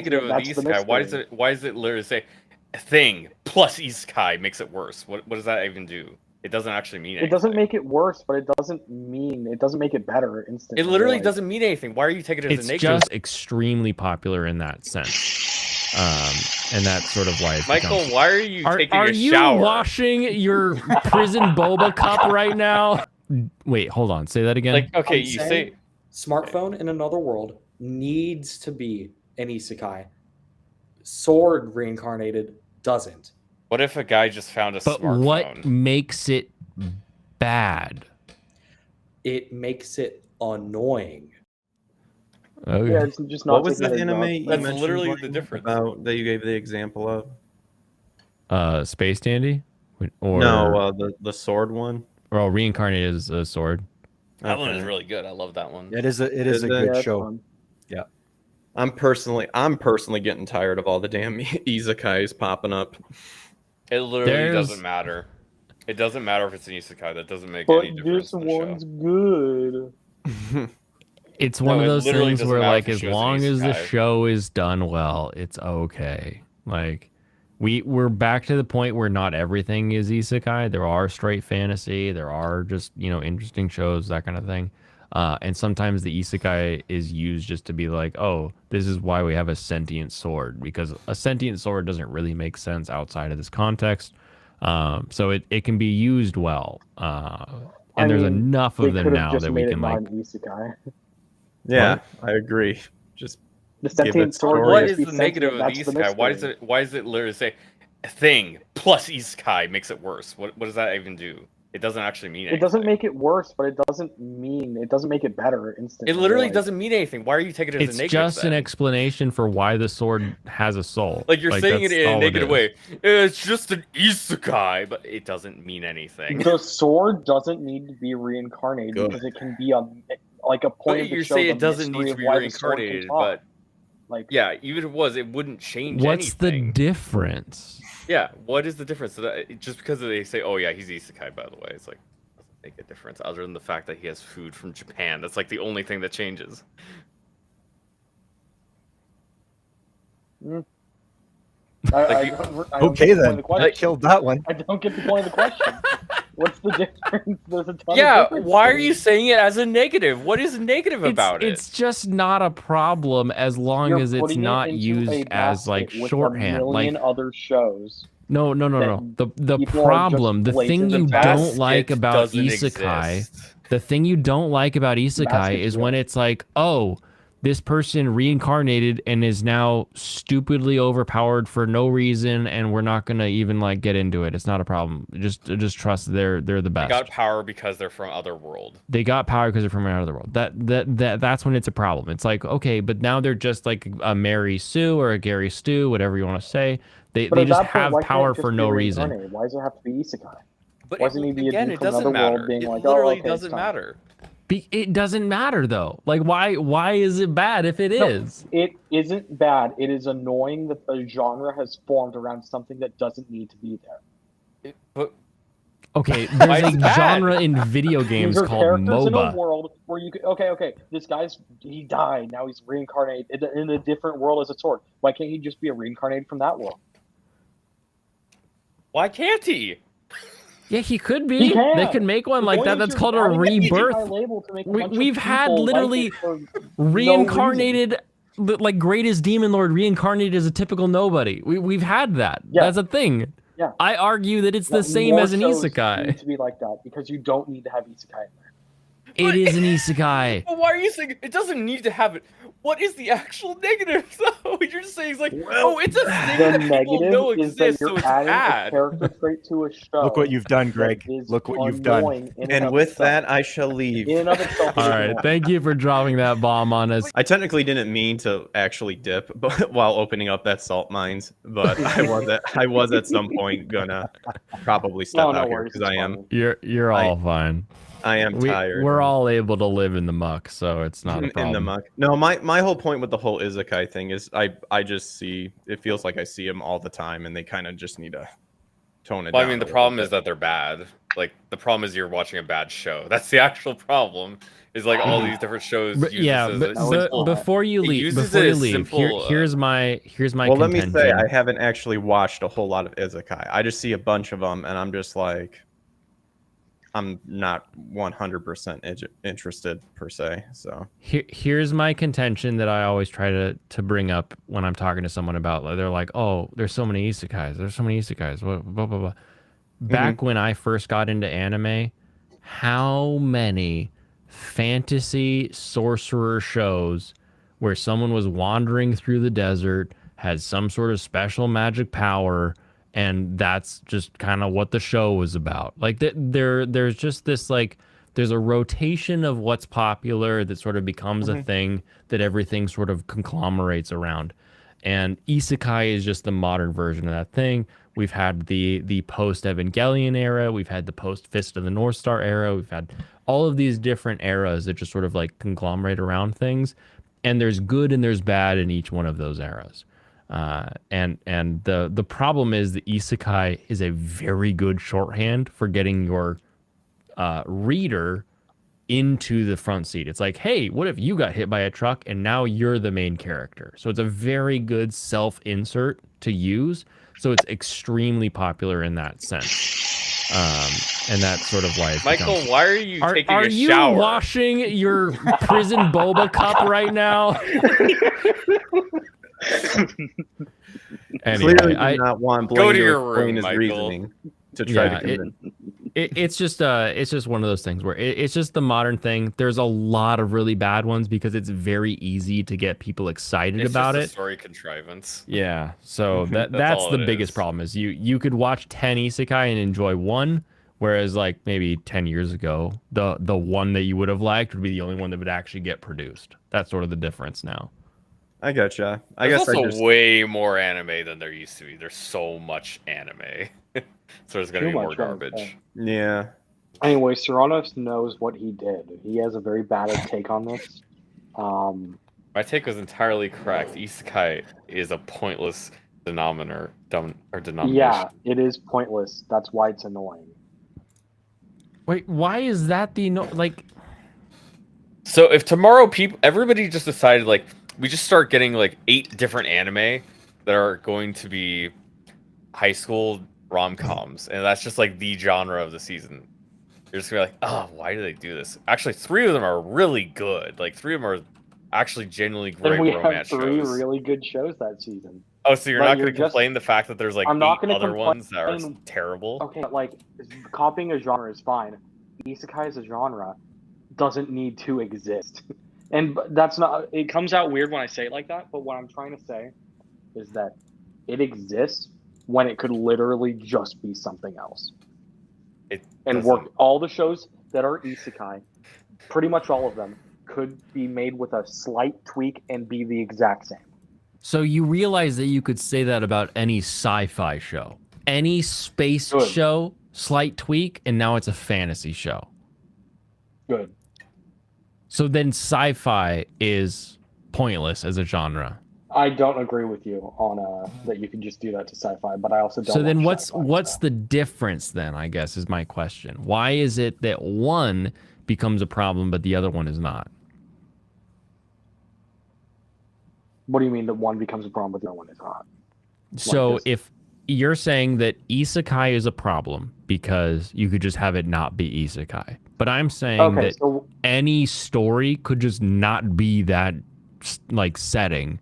negative of the isekai? Why does it literally say thing plus isekai makes it worse? What does that even do? It doesn't actually mean anything. It doesn't make it worse, but it doesn't make it better instantly. It literally doesn't mean anything. Why are you taking it as a negative? It's just extremely popular in that sense. And that's sort of why it's Michael, why are you taking a shower? Are you washing your prison boba cup right now? Wait, hold on. Say that again. Like, okay, you say smartphone in another world needs to be an isekai. Sword reincarnated doesn't. What if a guy just found a smartphone? But what makes it bad? It makes it annoying. Okay. Yeah, it's just not What was the anime you That's mentioned, literally Blaine, the difference. about that you gave the example of? Space Dandy? Or No, the sword one. Well, reincarnated as a sword. That one is really good. I love that one. It is a good show. Yeah. I'm personally getting tired of all the damn isekais popping up. It literally doesn't matter. It doesn't matter if it's an isekai. That doesn't make any difference. But this one's good. It's one of those things where, like, as shows long as the isekai. show is done well, it's okay. Like, we're back to the point where not everything is isekai. There are straight fantasy. There are just, interesting shows, that kind of thing. And sometimes the isekai is used just to be like, oh, this is why we have a sentient sword, because a sentient sword doesn't really make sense outside of this context. So it can be used well. And there's enough of them now that we can like. Isekai. Yeah, I agree. Just the sentient sword. What is the negative of the isekai? Why does it literally say thing plus isekai makes it worse? What does that even do? It doesn't actually mean anything. It doesn't make it worse, but it doesn't make it better instantly. It literally doesn't mean anything. Why are you taking it as a negative? It's just an explanation for why the sword has a soul. Like, you're saying it in a negative way. It's just an isekai, but it doesn't mean anything. The sword doesn't need to be reincarnated because it can be a point of the you show. Say it doesn't need to be reincarnated, but like, yeah, even if it was, it wouldn't change What's anything. The difference? Yeah, what is the difference? Just because they say, oh yeah, he's isekai, by the way, it's like, doesn't make a difference other than the fact that he has food from Japan. That's like the only thing that changes. Okay then, I killed that one. I don't get the point of the question. What's the difference? There's a ton Yeah, of difference. why are you saying it as a negative? What is negative about it? It's just not a problem as long as it's not used as like shorthand. Like other shows. No. The problem, the thing you don't like about isekai, the thing you don't like about isekai is when it's like, oh, this person reincarnated and is now stupidly overpowered for no reason, and we're not gonna even like get into it. It's not a problem. Just trust they're the best. They got power because they're from other world. They got power because they're from another world. That's when it's a problem. It's like, okay, but now they're just like a Mary Sue or a Gary Stu, whatever you want to say. They just have power for no reason. Why does it have to be isekai? But again, it doesn't matter. It literally doesn't matter. It doesn't matter though. Like, why is it bad if it is? It isn't bad. It is annoying that the genre has formed around something that doesn't need to be there. Okay, there's a genre in video games called MOBA. In a world where you could, okay, this he died. Now he's reincarnated in a different world as a sword. Why can't he just be reincarnated from that world? Why can't he? Yeah, he could be. They could make one like that. That's called a rebirth. We've had literally reincarnated, like greatest demon lord reincarnated as a typical nobody. We've had that. Yeah. That's a thing. Yeah. I argue that it's the same as an isekai. Need to be like that because you don't need to have isekai in there. It is an isekai. But why are you saying it doesn't need to have it? What is the actual negative, though? You're just saying it's like, oh, it's a thing that people know exists, so it's bad. A character trait to a show. Look what you've done, Greg. Look what you've done. And with that, I shall leave. All right, thank you for dropping that bomb on us. I technically didn't mean to actually dip while opening up that salt mines, but I was at some point gonna probably step out here because I am. You're all fine. I am tired. We're all able to live in the muck, so it's not a problem. In the muck. No, my whole point with the whole isekai thing is I just see, it feels like I see them all the time, and they kind of just need to tone it down. I mean, the problem is that they're bad. Like the problem is you're watching a bad show. That's the actual problem. Is like all these different shows. But, use yeah, this as but, a simple, before you it leave, uses it as simple, here's my Well, let me contention. say, I haven't actually watched a whole lot of Isekai. I just see a bunch of them, and I'm just like, I'm not 100% interested per se. So here's my contention that I always try to bring up when I'm talking to someone about. They're like, "Oh, there's so many isekais. There's so many isekais." Blah blah blah. Blah. Back when I first got into anime, how many fantasy sorcerer shows where someone was wandering through the desert, had some sort of special magic power, and that's just kind of what the show was about. Like there's just this like there's a rotation of what's popular that sort of becomes a thing that everything sort of conglomerates around. And Isekai is just the modern version of that thing. We've had the post Evangelion era, we've had the post Fist of the North Star era, we've had all of these different eras that just sort of like conglomerate around things, and there's good and there's bad in each one of those eras. And the problem is the Isekai is a very good shorthand for getting your reader into the front seat. It's like, hey, what if you got hit by a truck and now you're the main character? So it's a very good self-insert to use. So it's extremely popular in that sense. And that's sort of why it's Michael, why are you taking a shower? Are you washing your prison boba cup right now? Anyway, clearly, I do not want Blaine go to to your explain room, his Michael. reasoning to try to convince. It's just one of those things where it's just the modern thing. There's a lot of really bad ones because it's very easy to get people excited about just it. A story contrivance. Yeah, so that's the biggest problem is you could watch 10 isekai and enjoy one, whereas like maybe 10 years ago, the one that you would have liked would be the only one that would actually get produced. That's sort of the difference now. I gotcha. There's also way more anime than there used to be. There's so much anime. So there's going to be more garbage. Yeah. Anyway, Serrano knows what he did. He has a very bad take on this. My take was entirely correct. Isekai is a pointless denominator. Yeah, it is pointless. That's why it's annoying. Wait, why is that like? So if tomorrow everybody just decided like we just start getting like 8 different anime that are going to be high school rom-coms, and that's just like the genre of the season. You're just gonna be like, oh, why do they do this? Actually, 3 of them are really good. Like 3 of them are actually genuinely great romance shows. And we have 3 really good shows that season. Oh, so you're not going to complain the fact that there's like 8 other ones that are terrible? Okay, like copying a genre is fine. Isekai as a genre doesn't need to exist. And that's not, it comes out weird when I say it like that, but what I'm trying to say is that it exists when it could literally just be something else. All the shows that are isekai, pretty much all of them, could be made with a slight tweak and be the exact same. So you realize that you could say that about any sci-fi show. Any space show, slight tweak, and now it's a fantasy show. Good. So then sci-fi is pointless as a genre. I don't agree with you on that you can just do that to sci-fi, but I also don't. So then what's the difference then, I guess, is my question. Why is it that one becomes a problem but the other one is not? What do you mean that one becomes a problem but the other one is not? So if you're saying that isekai is a problem because you could just have it not be isekai. But I'm saying that any story could just not be that like setting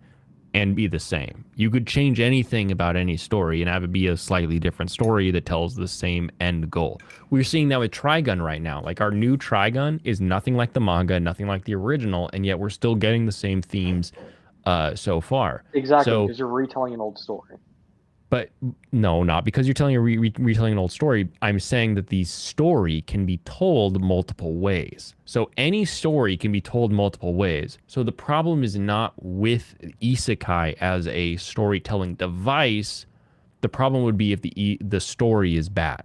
and be the same. You could change anything about any story and have it be a slightly different story that tells the same end goal. We're seeing that with Trigun right now. Like our new Trigun is nothing like the manga, nothing like the original, and yet we're still getting the same themes so far. Exactly, because you're retelling an old story. But no, not because you're retelling an old story. I'm saying that the story can be told multiple ways. So any story can be told multiple ways. So the problem is not with isekai as a storytelling device. The problem would be if the story is bad.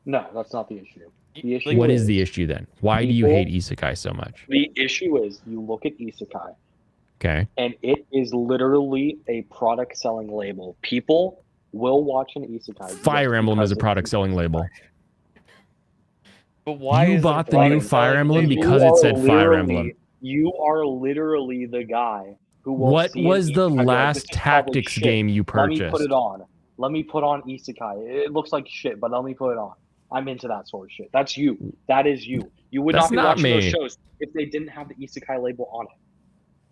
No, that's not the issue. The issue what is the issue then? Why do you hate isekai so much? The issue is you look at isekai. Okay. And it is literally a product selling label. People will watch an isekai. Fire Emblem is a product selling label. But why You is bought it a the new product Fire selling Emblem label? because it said Fire Emblem. You are literally the guy who will What see was the isekai, last this is probably tactics shit. game you Let me put purchased? it on. Let me put on isekai. It looks like shit, but let me put it on. I'm into that sort of shit. That's you. That is you. You would That's not be not watching those me. shows if they didn't have the isekai label on it.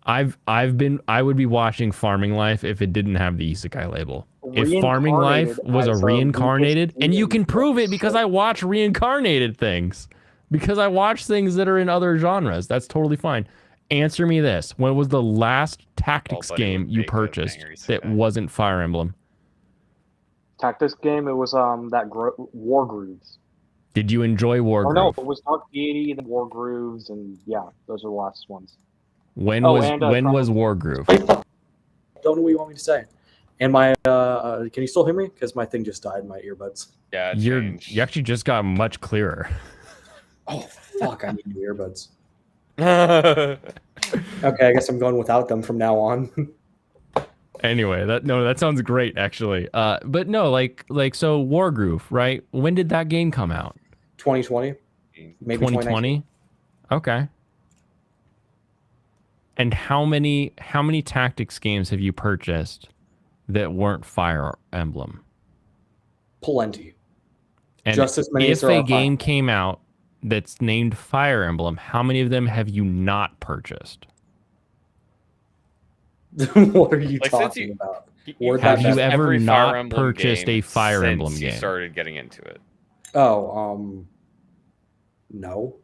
I would be watching Farming Life if it didn't have the Isekai label. If Farming Life Reincarnated was a as a reincarnated, weakest and you can demon prove it was because shit. I watch reincarnated things. Because I watch things that are in other genres. That's totally fine. Answer me this. When was the last tactics Buddy game would you make a purchased banger that isekai. wasn't Fire Emblem? Tactics game. It was that War Grooves. Did you enjoy Or no, Wargroove? it was Dark Deity, the War Grooves, and yeah, those are the last ones. When Oh, was and, when was Triangle- Wargroove? Don't know what you want me to say. And my, can you still hear me? Because my thing just died in my earbuds. Yeah, it You changed. actually just got much clearer. Oh, fuck, I need new earbuds. Yeah, Okay, I guess I'm going without them from now on. Anyway, that sounds great actually. But no, so Wargroove, right? When did that game come out? 2020? Maybe 2020. Okay. And how many tactics games have you purchased that weren't Fire Emblem? Plenty. And Just as many as if there a are Fire game Emblem. came out that's named Fire Emblem, how many of them have you not purchased? What are you Like, since talking you- about? You Where'd Have that you be? ever every not Fire Emblem purchased game a Fire since Emblem you game? started getting into it. Oh, no.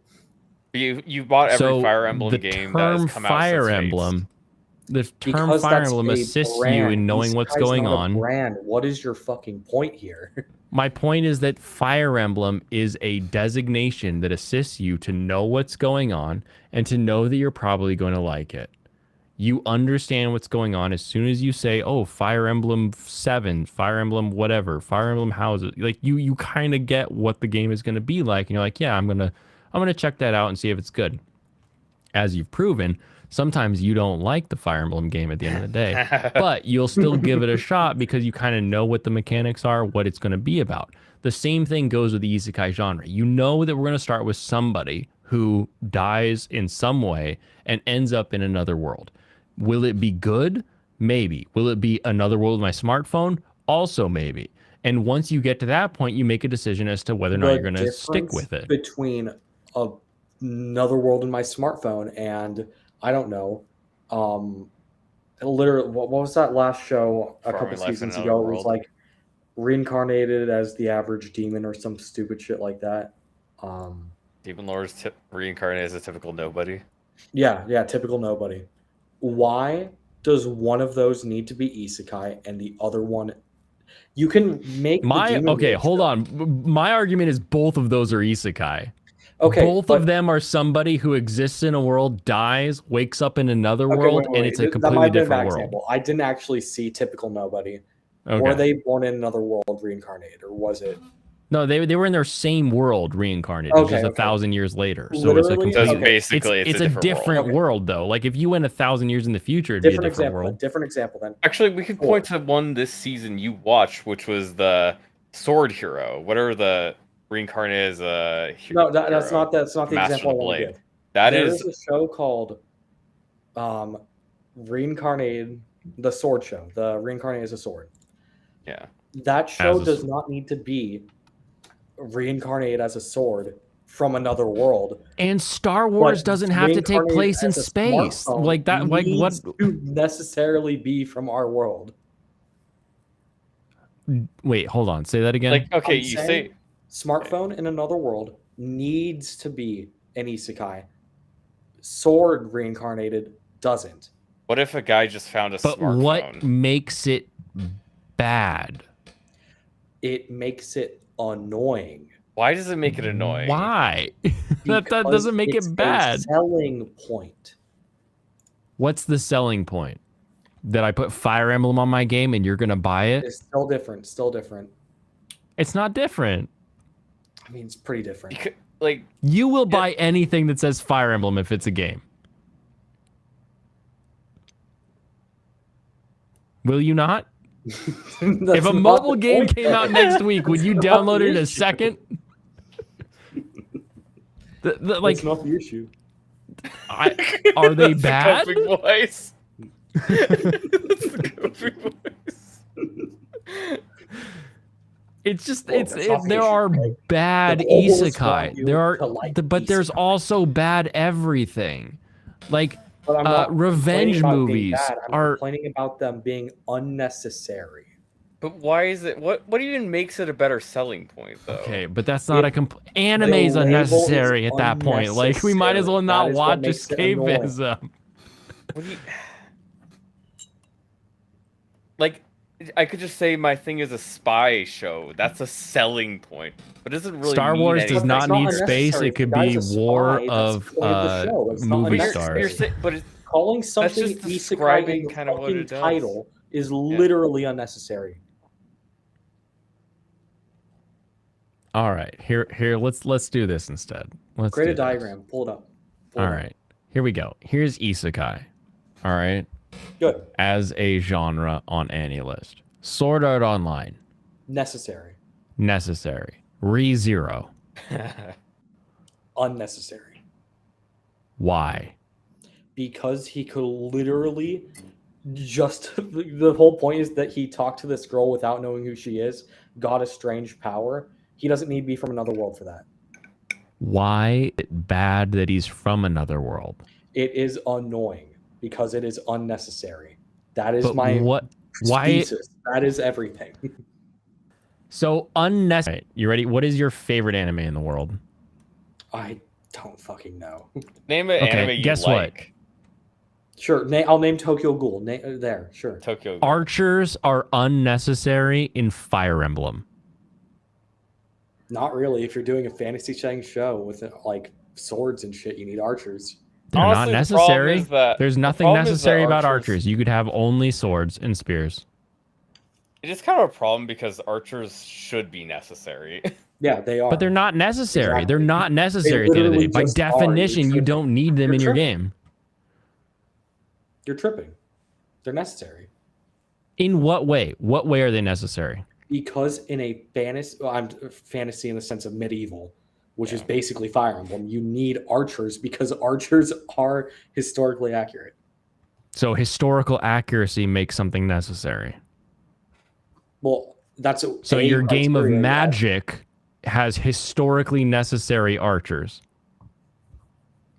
You bought every So Fire Emblem the game that term has come out Fire since Emblem, the term Because Fire that's Emblem a assists you brand. in knowing what's Isekai's going not a on. brand. What is your fucking point here? My point is that Fire Emblem is a designation that assists you to know what's going on and to know that you're probably going to like it. You understand what's going on as soon as you say, "Oh, Fire Emblem 7, Fire Emblem whatever, Fire Emblem houses." Like you kind of get what the game is going to be like, and you're like, "Yeah, I'm going to check that out and see if it's good." As you've proven, sometimes you don't like the Fire Emblem game at the end of the day, but you'll still give it a shot because you kind of know what the mechanics are, what it's going to be about. The same thing goes with the isekai genre. You know that we're going to start with somebody who dies in some way and ends up in another world. Will it be good? Maybe. Will it be another world with my smartphone? Also maybe. And once you get to that point, you make a decision as to whether or not you're going to stick with it. Between another world in my smartphone and I don't know, literally, what was that last show a Farming couple Life in seasons Another ago? It was World. like reincarnated as the average demon or some stupid shit like that. Demon Lord's reincarnated as a typical nobody. Yeah, typical nobody. Why does one of those need to be isekai and the other one? You can make hold on. My argument is both of those are isekai. Okay, both of them are somebody who exists in a world, dies, wakes up in another world, and it's a That completely might have been a different bad world. example. I didn't actually see typical nobody. Okay. Were they born in another world reincarnated, or was it? No, they were in their same world reincarnated, just 1,000 years later. So Literally? So it's a it's basically it's a different world though. Like if you went 1,000 years in the future, it'd be a different world. Different example then. Actually, we could point to one this season you watched, which was the Sword Hero. Whatever the reincarnated as a hero. No, that's not the Master example I of the want to Blade. give. That There is is a show called Reincarnated, the Sword Show. The Reincarnated as a Sword. yeah. That show does not need to be reincarnated as a sword from another world. And Star Wars doesn't have to take place in space. Like that, like what? To necessarily be from our world. Wait, hold on. Say that again. Like, okay, I'm you saying say smartphone in another world needs to be an isekai. Sword reincarnated doesn't. what if a guy just found a but smartphone? what makes it bad? It makes it annoying. Why does it make it annoying? Why? that doesn't make Because it it's bad. a selling point. What's the selling point? That I put Fire Emblem on my game and you're gonna buy it? It's still different. Still different. It's not different. I mean, it's pretty different. Like, You will buy anything that says Fire Emblem if it's a game. Will you not? If a mobile game came out next week, would you download it in a second? Like, that's not the issue. Are they That's bad? The coping voice. That's the coping voice. It's just Well, that's not the there issue, are right? bad The mobile is isekai. want you There are, to like but there's isekai. also bad everything. Like But I'm not revenge complaining about being movies bad. I'm are. complaining about them being unnecessary. But why is it? What even makes it a better selling point, though? Okay, but that's not If anime is the label unnecessary is at that point. Like we might as well unnecessary, not that is what watch makes it annoying. escapism. What do you like? I could just say my thing is a spy show. That's a selling point, but it doesn't really. Star mean Wars anything. does not It's not need space. unnecessary. It could The guy's be a spy. war That's of the point of the show. It's not movie But stars. you're saying, but it's, Calling something just isekai describing in the kind of what fucking it does. title is literally unnecessary. All right, here. Let's do this instead. Let's Create do a this. diagram. Pull it up. Pull it All up. right, here we go. Here's isekai. All right, Good. as a genre on AniList. Sword Art Online, Necessary. necessary. ReZero, Unnecessary. why? Because he could literally just the whole point is that he talked to this girl without knowing who she is, got a strange power. He doesn't need to be from another world for that. Why is it bad that he's from another world? It is annoying because it is unnecessary. That is But my what? Why? thesis. That is everything. So unnecessary. You ready? What is your favorite anime in the world? I don't fucking know. name an Okay, anime you guess what? like. Sure, I'll name Tokyo Ghoul. There, sure. Tokyo. Archers are unnecessary in Fire Emblem. Not really. If you're doing a fantasy setting show with like swords and shit, you need archers. They're Honestly, not the problem necessary. is that- There's the nothing problem is that necessary about archers. You could have only swords and spears. It is kind of a problem because archers should be necessary. Yeah, they are. But they're not necessary. Exactly. They're not necessary at the end of the literally day. By just are. definition, You're you tripping. don't need them You're in your tripping. game. You're tripping. They're necessary. In what way? What way are they necessary? Because in a fantasy in the sense of medieval, which is basically Fire Emblem, you need archers because archers are historically accurate. So historical accuracy makes something necessary. Well, that's So a your game of criteria, yeah. Magic has historically necessary archers.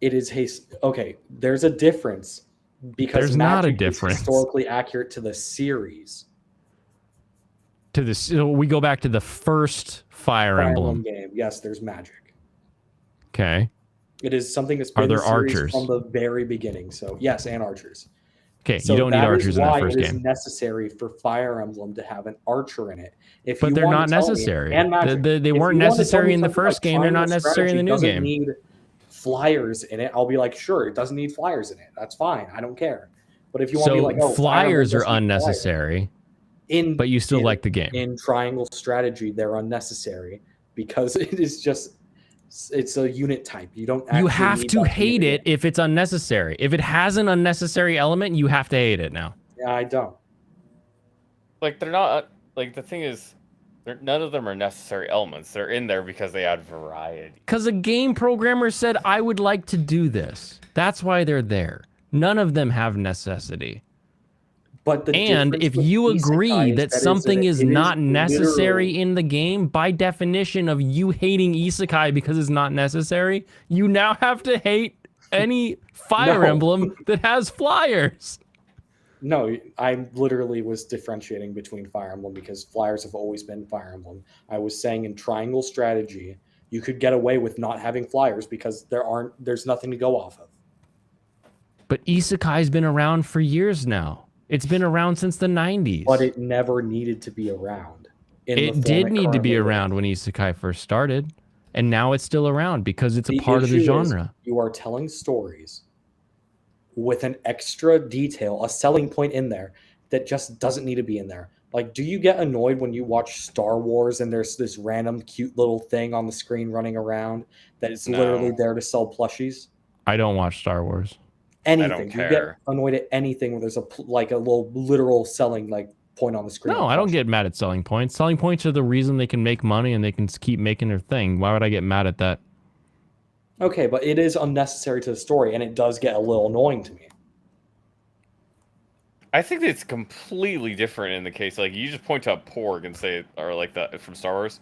It is okay. There's a difference because There's not a Magic is difference. historically accurate to the series. To this, so we go back to the first Fire Emblem. game. Yes, there's magic. Okay. It is something that's Are been in there the series archers? from the very beginning. So yes, and archers. Okay. So You don't need that is archers in that why first it is game. necessary for Fire Emblem to have an archer in it. If But you they're want not to tell me- necessary. and magic, They if weren't you want to tell necessary me in the something first like game. They're not Triangle necessary in the new Strategy game. doesn't need flyers in it. I'll be like, sure, it doesn't need flyers in it. That's fine. I don't care. But if you want to be So like, oh, flyers are Fire Emblem doesn't need flyers. unnecessary, In but you still in- like the game. in Triangle Strategy, they're unnecessary because it is just it's a unit type. You don't. You actually have need to that hate unit. it if it's unnecessary. If it has an unnecessary element, you have to hate it now. Yeah, I don't. Like they're not like the thing is, none of them are necessary elements. They're in there because they add variety. Because a game programmer said, I would like to do this. That's why they're there. None of them have necessity. But the And difference if with you isekai agree is that something is it not necessary literally- in the game, by definition of you hating isekai because it's not necessary, you now have to hate any Fire No. Emblem that has flyers. No, I literally was differentiating between Fire Emblem because flyers have always been Fire Emblem. I was saying in Triangle Strategy, you could get away with not having flyers because there's nothing to go off of. But isekai's been around for years now. It's been around since the 90s. But it never needed to be around. in the It form did it need to be currently is. around when isekai first started, and now it's still around because it's a The part of the issue is genre. You are telling stories with an extra detail, a selling point in there that just doesn't need to be in there. Like, do you get annoyed when you watch Star Wars and there's this random cute little thing on the screen running around that is No. literally there to sell plushies? I don't watch Star Wars. Anything. You get care. annoyed at anything where there's a little literal selling, like point on the screen. No, I don't get mad at selling points. Selling points are the reason they can make money and they can keep making their thing. Why would I get mad at that? Okay, but it is unnecessary to the story, and it does get a little annoying to me. I think it's completely different in the case, like, you just point to a Porg and say, or like that from Star Wars,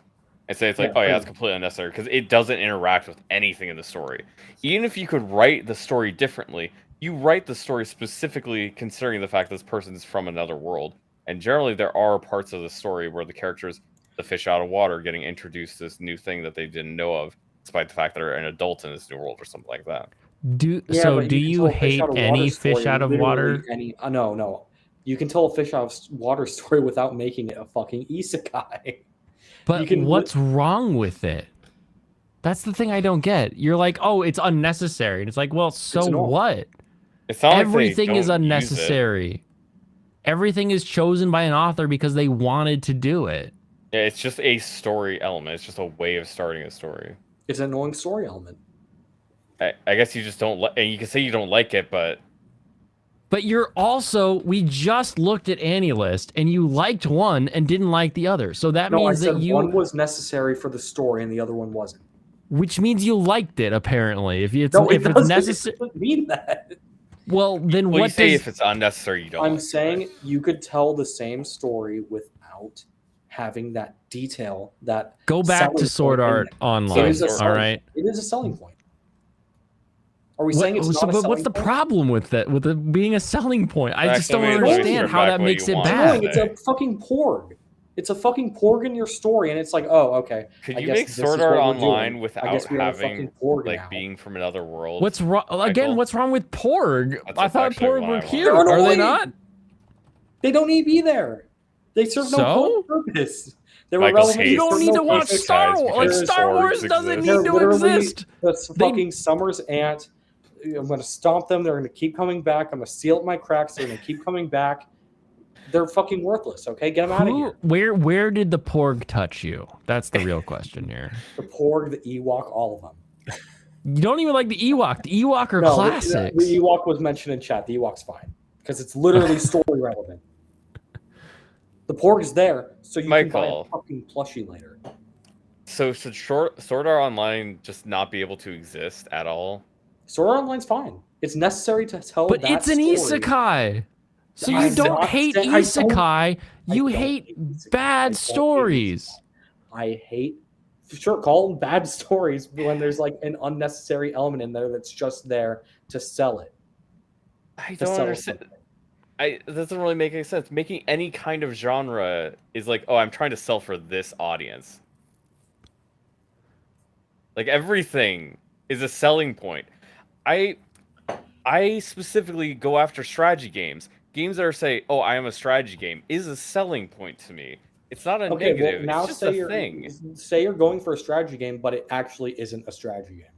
and say it's like, oh yeah, it's completely unnecessary, because it doesn't interact with anything in the story. Even if you could write the story differently, you write the story specifically considering the fact that this person is from another world. And generally there are parts of the story where the characters, the fish out of water, getting introduced to this new thing that they didn't know of, despite the fact that they're an adult in this new world or something like that. Do you hate any fish out of water? No. You can tell a fish out of water story without making it a fucking isekai. But what's wrong with it? That's the thing I don't get. You're like, oh, it's unnecessary. And it's like, well, so what? It's not Everything like is unnecessary. Everything is chosen by an author because they wanted to do it. Yeah, it's just a story element. It's just a way of starting a story. It's an annoying story element. I guess you just don't like, and you can say you don't like it, but you're also, we just looked at AniList and you liked one and didn't like the other. So that means that one was necessary for the story and the other one wasn't. Which means you liked it, apparently. If it's necessary, it doesn't mean that. Well, then what say if it's unnecessary, you don't. I'm saying you could tell the same story without having that detail. That go back to Sword Art Online. All right, it is a selling point. Are we saying it's not a selling point? What's the problem with that? With it being a selling point, I just don't understand how that makes it bad. It's a fucking porg. It's a fucking porg in your story, and it's like, oh, okay. Could you make Sword Art Online without having like being from another world? What's wrong? Again, what's wrong with porg? I thought porg were cute. Are they not? They don't need to be there. They serve no purpose. You don't need to watch Star Wars. Like Star Wars doesn't need to exist. That's fucking Summer's aunt. I'm going to stomp them. They're going to keep coming back. I'm going to seal up my cracks. They're going to keep coming back. They're fucking worthless. Okay, get them out of here. Where did the porg touch you? That's the real question here. The porg, the Ewok, all of them. You don't even like the Ewok. The Ewok are classics. The Ewok was mentioned in chat. The Ewok's fine because it's literally story relevant. The porg is there, so you can buy a fucking plushie later. So should Sword Art Online just not be able to exist at all? Sword Art Online's fine. It's necessary to tell. But it's an isekai. So you don't hate isekai, you hate bad stories. I hate, call them bad stories when there's like an unnecessary element in there that's just there to sell it. I don't understand. It doesn't really make any sense. Making any kind of genre is like, oh, I'm trying to sell for this audience. Like everything is a selling point. I specifically go after strategy games. Games that are say, oh, I am a strategy game is a selling point to me. It's not a negative. Well, now it's just a thing. Say you're going for a strategy game, but it actually isn't a strategy game.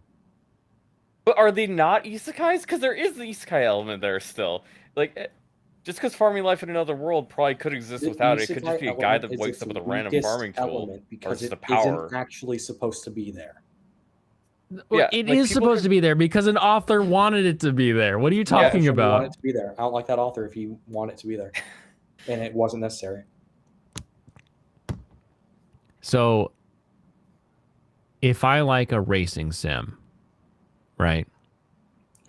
But are they not isekais? Because there is the isekai element there still. Like, just because farming life in another world probably could exist without it. It could just be a guy that wakes up with a random farming tool. Because it isn't actually supposed to be there. Yeah, it is supposed to be there because an author wanted it to be there. What are you talking about? Want it to be there. I don't like that author if you want it to be there, and it wasn't necessary. So, if I like a racing sim, right?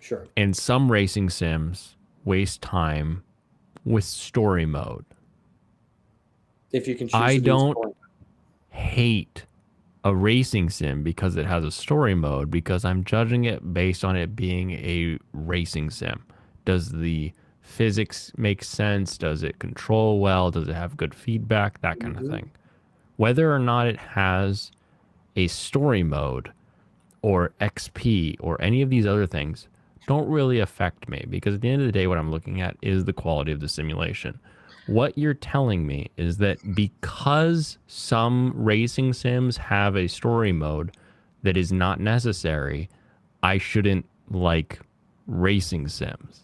Sure. And some racing sims waste time with story mode. If you can choose I don't hate a racing sim because it has a story mode, because I'm judging it based on it being a racing sim. Does the physics make sense? Does it control well? Does it have good feedback? That kind of thing. Whether or not it has a story mode or XP or any of these other things don't really affect me, because at the end of the day, what I'm looking at is the quality of the simulation. What you're telling me is that because some racing sims have a story mode that is not necessary, I shouldn't like racing sims.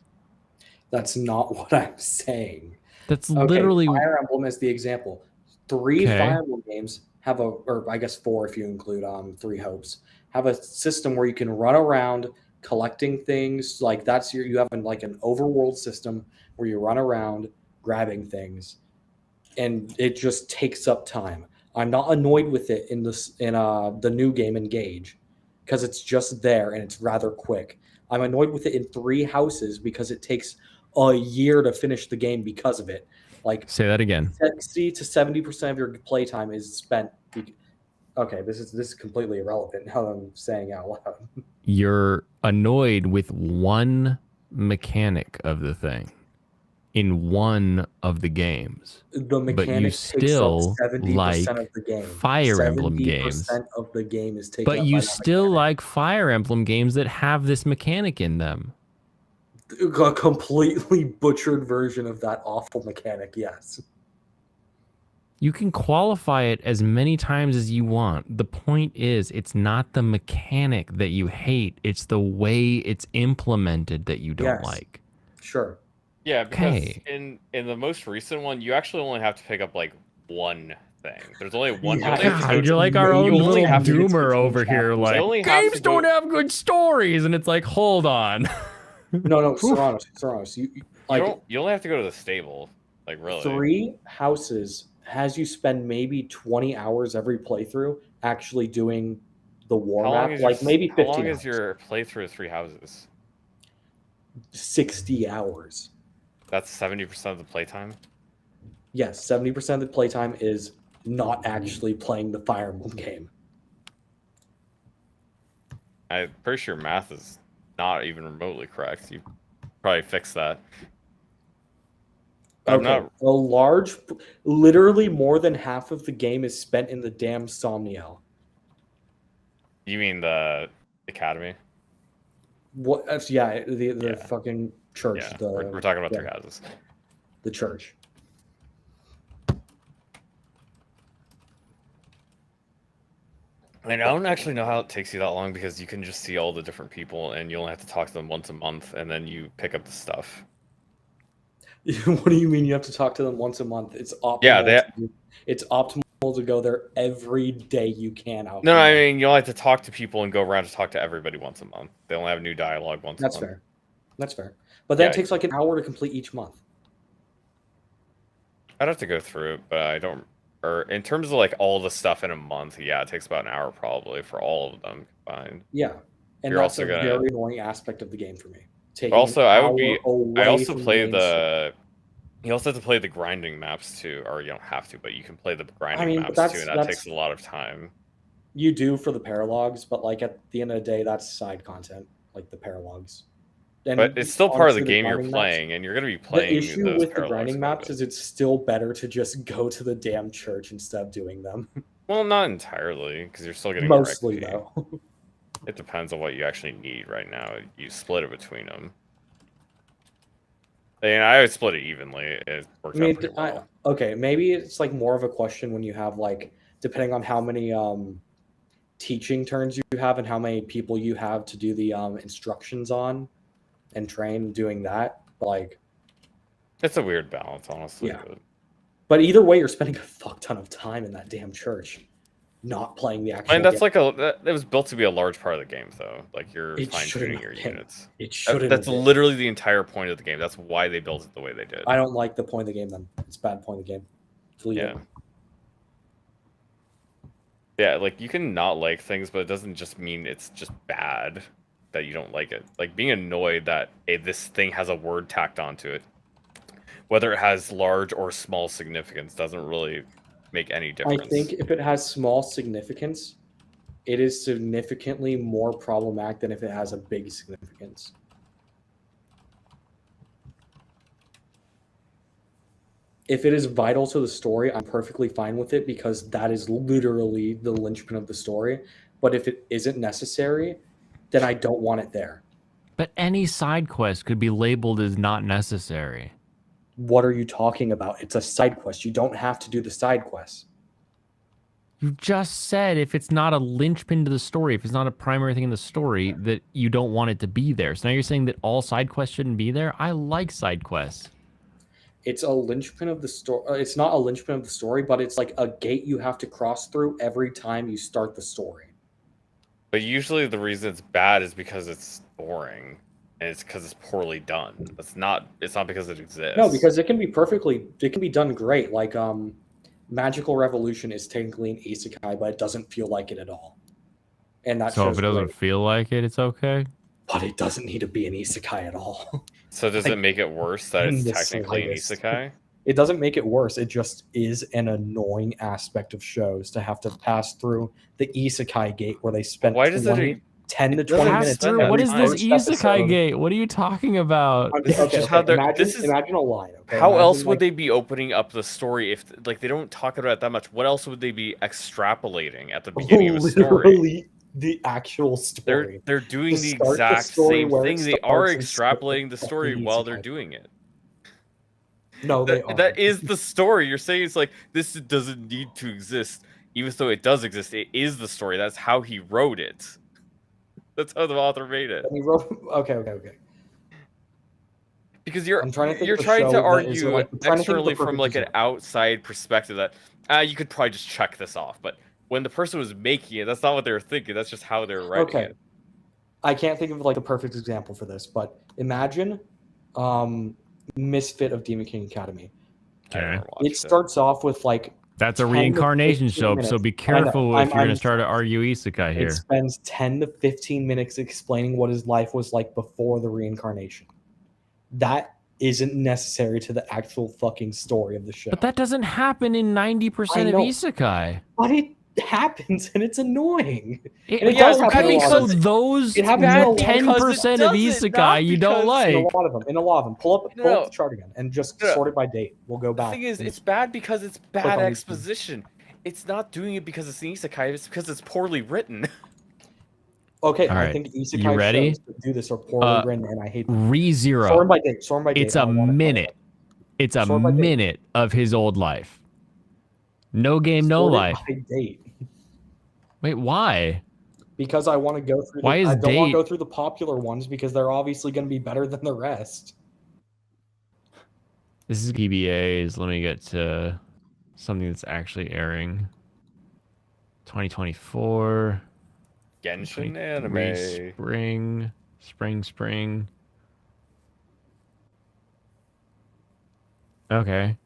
That's not what I'm saying. That's literally... Fire Emblem is the example. 3 Fire Emblem games have or I guess 4 if you include 3 Hopes, have a system where you can run around collecting things. Like you have like an overworld system where you run around grabbing things, and it just takes up time. I'm not annoyed with it in the new game Engage, because it's just there and it's rather quick. I'm annoyed with it in 3 Houses because it takes a year to finish the game because of it. Like, say that again. 60 to 70% of your playtime is spent. Okay, this is completely irrelevant now that I'm saying out loud. You're annoyed with one mechanic of the thing in one of the games. The mechanic but you still takes up 70% like of the game. Fire Emblem games. 70% of the game is taken But up you by still mechanic. like Fire Emblem games that have this mechanic in them. A completely butchered version of that awful mechanic, yes. You can qualify it as many times as you want. The point is, it's not the mechanic that you hate. It's the way it's implemented that you don't like. Sure. Yeah, because Okay. in the most recent one, you actually only have to pick up like one thing. There's only one. Yeah, God, you're like our own you only little have to doomer over here. You Like, only have games to go- don't have good stories. And it's like, hold on. No, Serranos. You only have to go to the stable. Like, really. 3 Houses has you spend maybe 20 hours every playthrough actually doing the war map. Like, maybe 15 How long hours. is your playthrough of 3 Houses? 60 hours. That's 70% of the playtime? Yes, 70% of the playtime is not actually playing the Fire Emblem game. I'm pretty sure math is not even remotely correct. You probably fix that. Okay, literally more than half of the game is spent in the damn Somniel. You mean the academy? What? Yeah, the fucking church. Yeah, we're talking about 3 Houses. The church. I don't actually know how it takes you that long because you can just see all the different people and you only have to talk to them once a month and then you pick up the stuff. What do you mean you have to talk to them once a month? It's optimal. Yeah, it's optimal to go there every day you can. No, I mean you only have to talk to people and go around to talk to everybody once a month. They only have new dialogue once a month. That's fair. But that takes like an hour to complete each month. I'd have to go through it, but I don't. Or in terms of like all the stuff in a month, yeah, it takes about an hour probably for all of them combined. Yeah, and You're that's also a very annoying aspect of the game for me. Also, I also play the. You also have to play the grinding maps too, or you don't have to, but you can play the grinding maps too, and that takes a lot of time. You do for the paralogs, but like at the end of the day, that's side content, like the paralogs. And but it's still part of the game you're playing, and you're going to be playing. The issue with the grinding maps is it's still better to just go to the damn church instead of doing them. Well, not entirely, because you're still getting mostly though. It depends on what you actually need right now. You split it between them. And I would split it evenly. It worked out pretty well. Okay, maybe it's like more of a question when you have like, depending on how many teaching turns you have and how many people you have to do the instructions on and train doing that. Like, it's a weird balance, honestly. Yeah. But either way, you're spending a fuck ton of time in that damn church, not playing the actual. And that's game. It was built to be a large part of the game, though. Like you're fine tuning your units. It shouldn't. That's literally the entire point of the game. That's why they built it the way they did. I don't like the point of the game. Then it's a bad point of the game. Yeah. Yeah, like you can not like things, but it doesn't just mean it's just bad that you don't like it. Like being annoyed that this thing has a word tacked onto it, whether it has large or small significance, doesn't really make any difference. I think if it has small significance, it is significantly more problematic than if it has a big significance. If it is vital to the story, I'm perfectly fine with it because that is literally the linchpin of the story. But if it isn't necessary, then I don't want it there. But any side quest could be labeled as not necessary. What are you talking about? It's a side quest. You don't have to do the side quest. You just said if it's not a linchpin to the story, if it's not a primary thing in the story, that you don't want it to be there. So now you're saying that all side quests shouldn't be there? I like side quests. It's a linchpin of the story. It's not a linchpin of the story, but it's like a gate you have to cross through every time you start the story. But usually the reason it's bad is because it's boring. and it's because it's poorly done. It's not because it exists. No, because it can be done great. Like Magical Revolution is technically an isekai, but it doesn't feel like it at all. And that so if it doesn't great. feel like it, it's okay. But it doesn't need to be an isekai at all. So does it make it worse that it's technically an isekai? It doesn't make it worse. It just is an annoying aspect of shows to have to pass through the isekai gate where they spend 10 to 20 minutes. What is this isekai gate? What are you talking about? This is just how they're. Imagine a line. Okay? How else would they be opening up the story if they don't talk about it that much? What else would they be extrapolating at the beginning of the story? Literally the actual story. They're doing the exact same thing. They are extrapolating the story while they're doing it. No, that is the story. You're saying it's like this doesn't need to exist, even though it does exist. It is the story. That's how he wrote it. That's how the author made it. He wrote. Okay. Because you're trying to argue externally from like an outside perspective that you could probably just check this off, but when the person was making it, that's not what they were thinking. That's just how they're writing it. I can't think of like a perfect example for this, but imagine Misfit of Demon King Academy. Okay. It starts off with like that's a reincarnation show, so be careful if you're going to start to argue isekai here. It spends 10 to 15 minutes explaining what his life was like before the reincarnation. That isn't necessary to the actual fucking story of the show. But that doesn't happen in 90% of isekai. But it happens, and it's annoying. It does happen. So those 10% of isekai you don't like. In a lot of them. Pull up the chart again and just sort it by date. We'll go back. The thing is, it's bad because it's bad exposition. It's not doing it because it's an isekai. It's because it's poorly written. Okay, I think isekai shows that do this are poorly written, and I hate them. ReZero. Sort by date. It's a minute. It's a minute of his old life. No game, no life. Wait, why? Because I want to go through. I don't want to go through the popular ones because they're obviously going to be better than the rest. This is PBAs. Let me get to something that's actually airing. 2024. Genshin anime. Spring. Okay.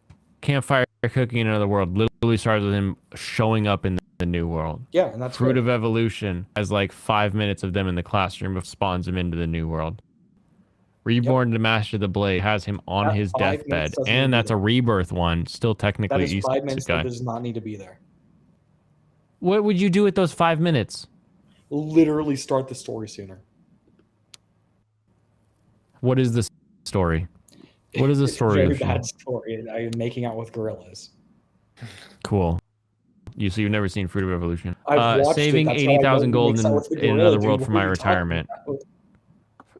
Campfire Cooking in Another World literally starts with him showing up in the new world. Yeah, and that's Fruit of Evolution has like 5 minutes of them in the classroom before spawns him into the new world. Reborn to Master the Blade has him on his deathbed, and that's a rebirth one. Still technically that is 5 minutes that does not need to be there. What would you do with those 5 minutes? Literally start the story sooner. What is the story? What is the story? It's a very bad story. I'm making out with gorillas. Cool. So you've never seen Fruit of Evolution? Saving 80,000 gold in Another World for my retirement.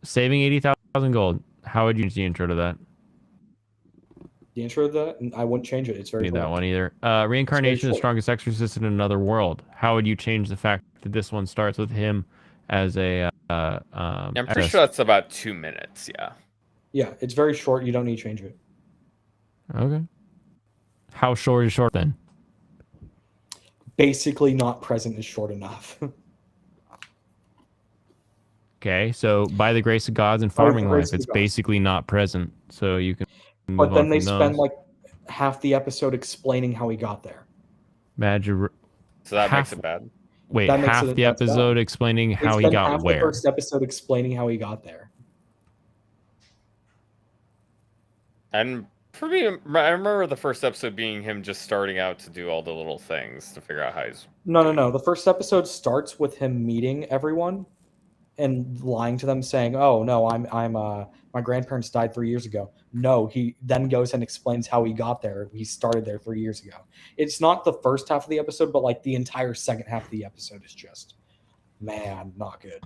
Saving 80,000 gold. How would you change the intro to that? The intro to that? I wouldn't change it. It's very need that one either. Reincarnation, the strongest exorcist in Another World. How would you change the fact that this one starts with him as a? I'm pretty sure that's about 2 minutes. Yeah. Yeah, it's very short. You don't need to change it. Okay. How short is short then? Basically, not present is short enough. Okay, so by the grace of gods and farming life, it's basically not present. So you can. But then they spend like half the episode explaining how he got there. So that makes it bad. Wait, half the episode explaining how he got where? The first episode explaining how he got there. And for me, I remember the first episode being him just starting out to do all the little things to figure out how he's... No. The first episode starts with him meeting everyone and lying to them, saying, "Oh no, my grandparents died 3 years ago." No, he then goes and explains how he got there. He started there 3 years ago. It's not the first half of the episode, but like the entire second half of the episode is just, man, not good.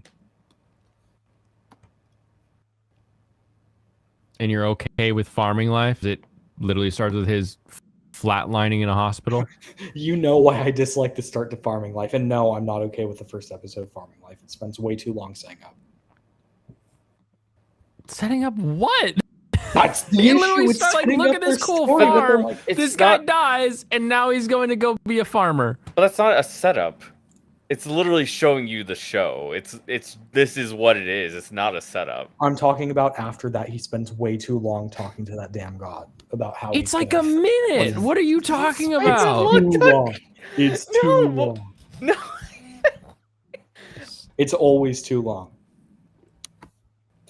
And you're okay with farming life? It literally starts with his flatlining in a hospital? You know why I dislike the start to farming life. And no, I'm not okay with the first episode of farming life. It spends way too long setting up. Setting up what? That's the he issue. Literally starts like, look at this cool farm. Like, this guy dies, and now he's going to go be a farmer. But that's not a setup. It's literally showing you the show. This is what it is. It's not a setup. I'm talking about after that he spends way too long talking to that damn god about how it's like a minute. What are you talking about? It's too long. It's too long. No. It's always too long.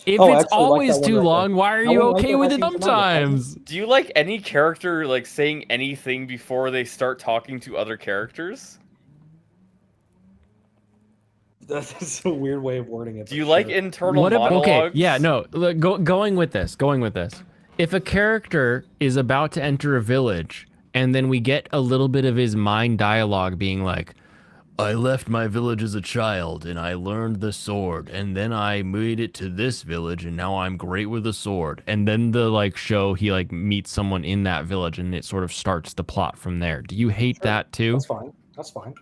If Oh, it's actually, always like that one too right long, there. why are That you one right okay there with has it to be sometimes? Do you like any character like saying anything before they start talking to other characters? That's a weird way of wording it. Do you like internal What about, monologues? okay, yeah, no, look, going with this. If a character is about to enter a village and then we get a little bit of his mind dialogue being like, I left my village as a child and I learned the sword and then I made it to this village and now I'm great with a sword. And then the like show he like meets someone in that village and it sort of starts the plot from there. Do you hate that too? That's fine. That's fine.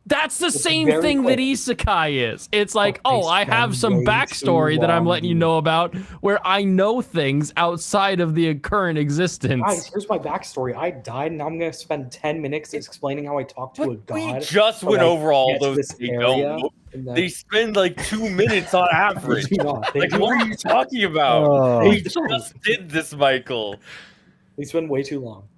That's the It's same very thing quick. that Isekai is. It's like, They oh, I have spend some way backstory too that I'm long, letting you dude. know about where I know things outside of the current existence. Guys, here's my backstory. I died, and I'm gonna spend 10 minutes explaining how I talked to a But god. we just to, went like, over all get to those. this They area, don't. and then- They spend like 2 minutes on They average. do not. They Like, do what not. are you talking about? Oh. We just did this, Michael. They spend way too long.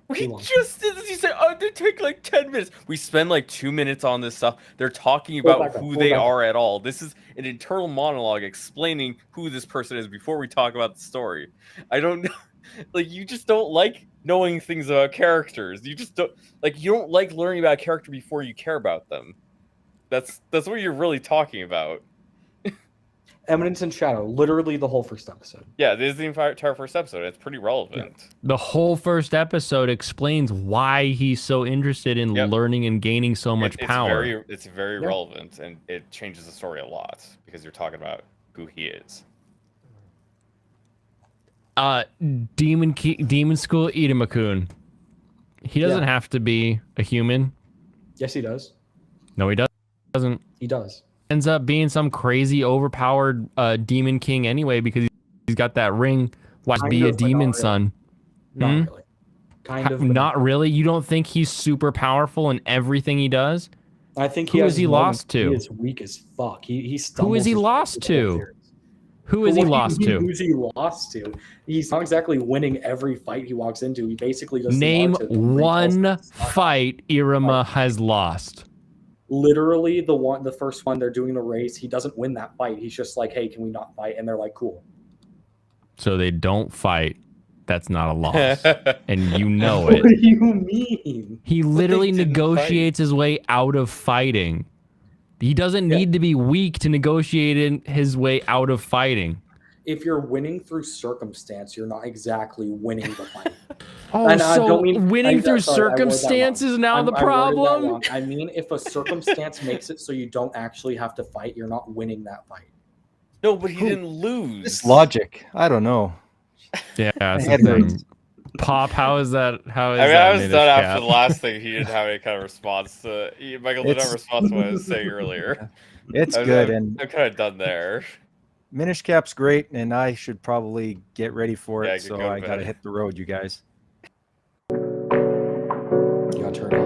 We Too long. just did this. You said, oh, they take like 10 minutes. We spend like 2 minutes on this stuff. They're talking Pull about back up, who pull they back up. are at all. This is an internal monologue explaining who this person is before we talk about the story. I don't know. Like, you just don't like knowing things about characters. You just don't like, you don't like learning about a character before you care about them. That's what you're really talking about. Eminence and Shadow, literally the whole first episode. Yeah, this is the entire first episode. It's pretty relevant. The whole first episode explains why he's so interested in Yep. learning and gaining so much power. It's very Yeah. relevant, and it changes the story a lot because you're talking about who he is. Demon School Idamakun. He doesn't Yeah. have to be a human. Yes, he does. No, he doesn't. He does. Ends up being some crazy overpowered demon king anyway because he's got that ring. Why Kind be of, a but demon not really. son? Not Hmm? really. Kind of. but Not really. You don't think he's super powerful in everything he does? I think Who he is has he moments lost where to? He is weak as fuck. He Who is stumbles he his way lost through the whole to? series. Who is he What do you lost mean, to? Who's he lost to? He's not exactly winning every fight he walks into. He basically does. Name the art to retells one the saga. fight Iruma has lost. Literally, the first one they're doing the race. He doesn't win that fight. He's just like, "Hey, can we not fight?" And they're like, "Cool." So they don't fight. That's not a loss. And you know What it. do you mean? He literally didn't negotiates his way out of fighting. He doesn't need to be weak to negotiate his way out of fighting. If you're winning through circumstance, you're not exactly winning the fight. Oh, And I so don't mean- winning I- through sorry, I worded that wrong. circumstances is now the I worded that problem? wrong. I mean, if a circumstance makes it so you don't actually have to fight, you're not winning that fight. No, but he didn't lose. This logic. I don't know. Yeah, that's the Head thing. hurts. Pop, how is that? How is I mean, that I was Minish done Cap? after the last thing. He didn't have any kind of response to. Michael didn't have a response to what I was saying earlier. It's I'm good, and I'm kind of done there. Minish Cap's great, and I should probably get ready for Yeah, it. So go to I gotta bed. hit the road, you guys. You gotta turn it